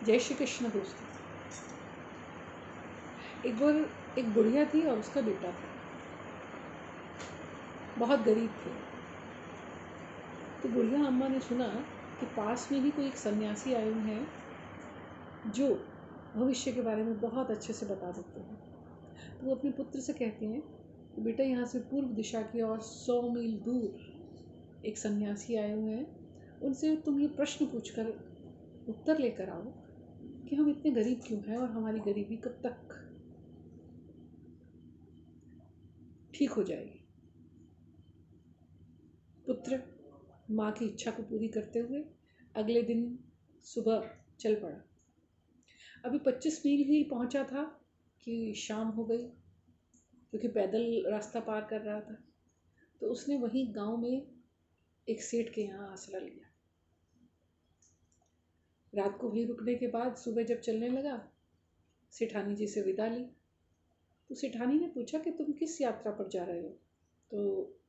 जय श्री कृष्ण दोस्तों। एक बार एक बुढ़िया थी और उसका बेटा था, बहुत गरीब थे। तो बुढ़िया अम्मा ने सुना कि पास में ही कोई एक सन्यासी आए हुए हैं जो भविष्य के बारे में बहुत अच्छे से बता देते हैं। तो वो अपने पुत्र से कहते हैं कि बेटा, यहाँ से पूर्व दिशा की ओर 100 मील दूर एक सन्यासी आए हुए हैं, उनसे तुम ये प्रश्न पूछकर उत्तर लेकर आओ कि हम इतने गरीब क्यों हैं और हमारी गरीबी कब तक ठीक हो जाएगी। पुत्र माँ की इच्छा को पूरी करते हुए अगले दिन सुबह चल पड़ा। अभी 25 मील ही पहुँचा था कि शाम हो गई, क्योंकि पैदल रास्ता पार कर रहा था। तो उसने वहीं गांव में एक सेठ के यहाँ आसरा लिया। रात को वहीं रुकने के बाद सुबह जब चलने लगा, सेठानी जी से विदा ली। तो सेठानी ने पूछा कि तुम किस यात्रा पर जा रहे हो? तो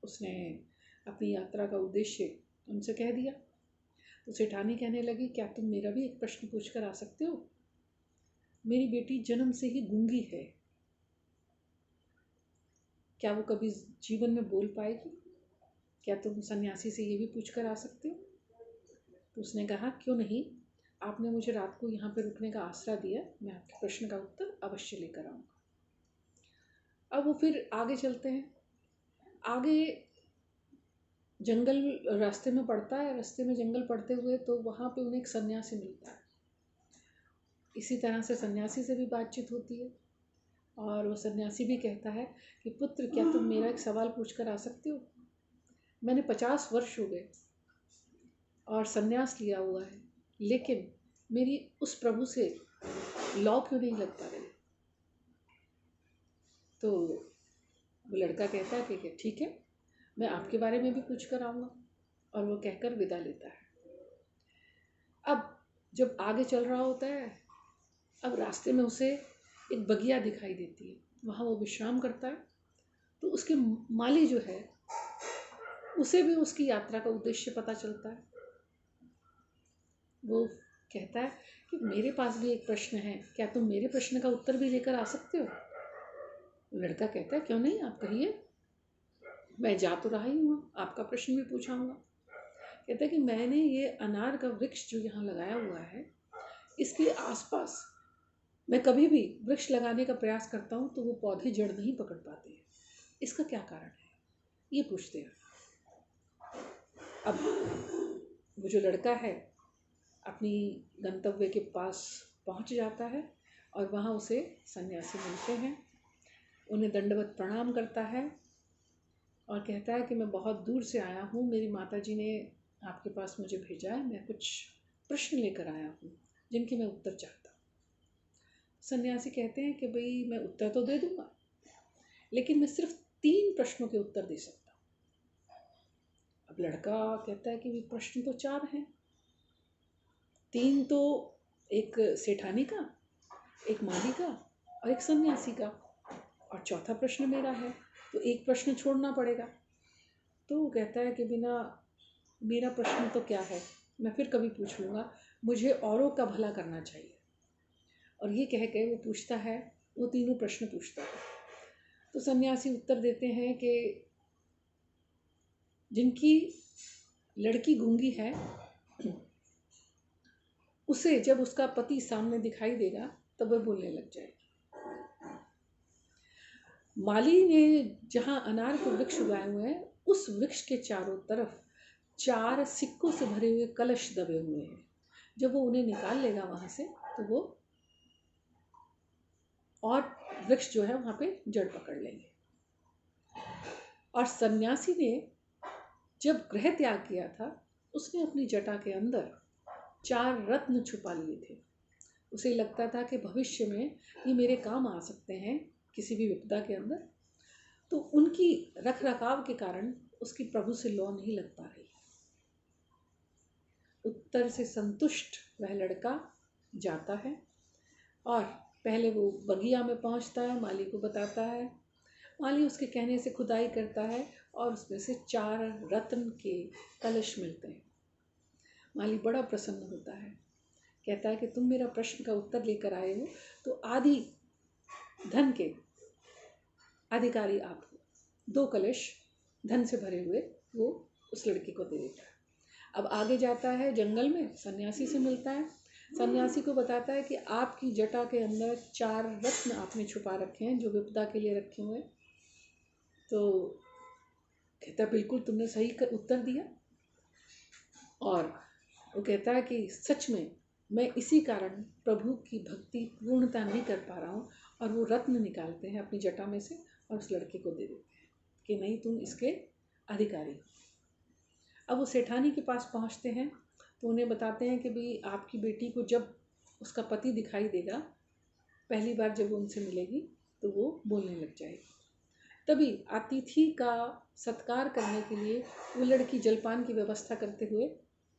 उसने अपनी यात्रा का उद्देश्य उनसे कह दिया। तो सेठानी कहने लगी, क्या तुम मेरा भी एक प्रश्न पूछकर आ सकते हो? मेरी बेटी जन्म से ही गूंगी है, क्या वो कभी जीवन में बोल पाएगी? क्या तुम सन्यासी से ये भी पूछकर आ सकते हो? तो उसने कहा, क्यों नहीं, आपने मुझे रात को यहाँ पे रुकने का आसरा दिया, मैं आपके प्रश्न का उत्तर अवश्य लेकर आऊँगा। अब वो फिर आगे चलते हैं। आगे जंगल रास्ते में पड़ता है। रास्ते में जंगल पड़ते हुए तो वहाँ पे उन्हें एक सन्यासी मिलता है। इसी तरह से सन्यासी से भी बातचीत होती है और वो सन्यासी भी कहता है कि पुत्र, क्या तुम मेरा एक सवाल पूछकर आ सकते हो? मैंने 50 वर्ष हो गए और सन्यास लिया हुआ है, लेकिन मेरी उस प्रभु से लौ क्यों नहीं लग पा रही? तो वो लड़का कहता है कि ठीक है, मैं आपके बारे में भी पूछ कर आऊँगा। और वो कहकर विदा लेता है। अब जब आगे चल रहा होता है, अब रास्ते में उसे एक बगिया दिखाई देती है, वहाँ वो विश्राम करता है। तो उसके माली जो है, उसे भी उसकी यात्रा का उद्देश्य पता चलता है। वो कहता है कि मेरे पास भी एक प्रश्न है, क्या तुम मेरे प्रश्न का उत्तर भी लेकर आ सकते हो? लड़का कहता है, क्यों नहीं, आप कहिए, मैं जा तो रहा ही हूँ, आपका प्रश्न भी पूछाऊँगा। कहता है कि मैंने ये अनार का वृक्ष जो यहाँ लगाया हुआ है, इसके आसपास मैं कभी भी वृक्ष लगाने का प्रयास करता हूँ तो वो पौधे जड़ नहीं पकड़ पाते हैं, इसका क्या कारण है? ये पूछते हैं। अब वो जो लड़का है अपनी गंतव्य के पास पहुँच जाता है और वहाँ उसे सन्यासी मिलते हैं। उन्हें दंडवत प्रणाम करता है और कहता है कि मैं बहुत दूर से आया हूँ, मेरी माताजी ने आपके पास मुझे भेजा है, मैं कुछ प्रश्न लेकर आया हूँ जिनके मैं उत्तर चाहता हूँ। सन्यासी कहते हैं कि भाई, मैं उत्तर तो दे दूंगा, लेकिन मैं सिर्फ 3 प्रश्नों के उत्तर दे सकता हूँ। अब लड़का कहता है कि भी प्रश्न तो 4 हैं, 3 तो एक सेठानी का, एक माली का और एक सन्यासी का, और चौथा प्रश्न मेरा है, तो एक प्रश्न छोड़ना पड़ेगा। तो वो कहता है कि बिना, मेरा प्रश्न तो क्या है, मैं फिर कभी पूछ लूँगा, मुझे औरों का भला करना चाहिए। और ये कह के वो पूछता है, वो तीनों प्रश्न पूछता है। तो सन्यासी उत्तर देते हैं कि जिनकी लड़की गूंगी है, उसे जब उसका पति सामने दिखाई देगा तब वह बोलने लग जाएगी। माली ने जहाँ अनार के वृक्ष उगाए हुए हैं, उस वृक्ष के चारों तरफ 4 सिक्कों से भरे हुए कलश दबे हुए हैं। जब वो उन्हें निकाल लेगा वहाँ से, तो वो और वृक्ष जो है वहाँ पे जड़ पकड़ लेंगे। और सन्यासी ने जब गृह त्याग किया था, उसने अपनी जटा के अंदर 4 रत्न छुपा लिए थे। उसे लगता था कि भविष्य में ये मेरे काम आ सकते हैं किसी भी विपदा के अंदर। तो उनकी रख रखाव के कारण उसकी प्रभु से लौ नहीं लग पा रही। उत्तर से संतुष्ट वह लड़का जाता है और पहले वो बगिया में पहुंचता है, माली को बताता है। माली उसके कहने से खुदाई करता है और उसमें से 4 रत्न के कलश मिलते हैं। माली बड़ा प्रसन्न होता है कहता है कि तुम मेरा प्रश्न का उत्तर लेकर आए हो, तो आधी धन के अधिकारी आप हो। 2 कलश धन से भरे हुए वो उस लड़की को दे देता है। अब आगे जाता है, जंगल में सन्यासी से मिलता है। सन्यासी को बताता है कि आपकी जटा के अंदर 4 रत्न आपने छुपा रखे हैं जो विपदा के लिए रखे हुए हैं। तो कहता है बिल्कुल तुमने सही उत्तर दिया। और वो कहता है कि सच में मैं इसी कारण प्रभु की भक्ति पूर्णता नहीं कर पा रहा हूँ। और वो रत्न निकालते हैं अपनी जटा में से और उस लड़के को दे देते हैं कि नहीं, तुम इसके अधिकारी हो। अब वो सेठानी के पास पहुँचते हैं तो उन्हें बताते हैं कि भाई आपकी बेटी को जब उसका पति दिखाई देगा, पहली बार जब वो उनसे मिलेगी तो वो बोलने लग जाएगी। तभी अतिथि का सत्कार करने के लिए वो लड़की जलपान की व्यवस्था करते हुए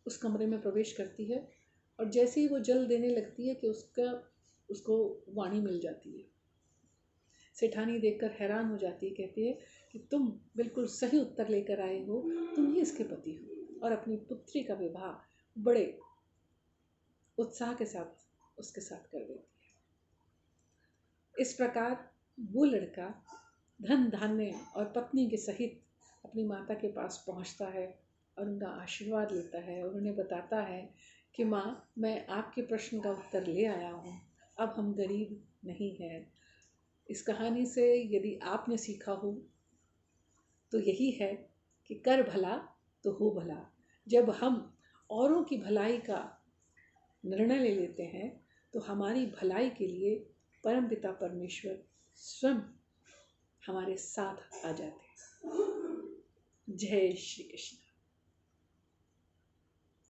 उस कमरे में प्रवेश करती है। और जैसे ही वो जल देने लगती है कि उसको वाणी मिल जाती है। सेठानी देखकर हैरान हो जाती है, कहती है कि तुम बिल्कुल सही उत्तर लेकर आए हो, तुम ही इसके पति हो। और अपनी पुत्री का विवाह बड़े उत्साह के साथ उसके साथ कर देती है। इस प्रकार वो लड़का धन धान्य और पत्नी के सहित अपनी माता के पास पहुंचता है और उनका आशीर्वाद लेता है और उन्हें बताता है कि माँ, मैं आपके प्रश्न का उत्तर ले आया हूँ, अब हम गरीब नहीं हैं। इस कहानी से यदि आपने सीखा हो तो यही है कि कर भला तो हो भला। जब हम औरों की भलाई का निर्णय ले लेते हैं तो हमारी भलाई के लिए परमपिता परमेश्वर स्वयं हमारे साथ आ जाते हैं। जय श्री कृष्ण।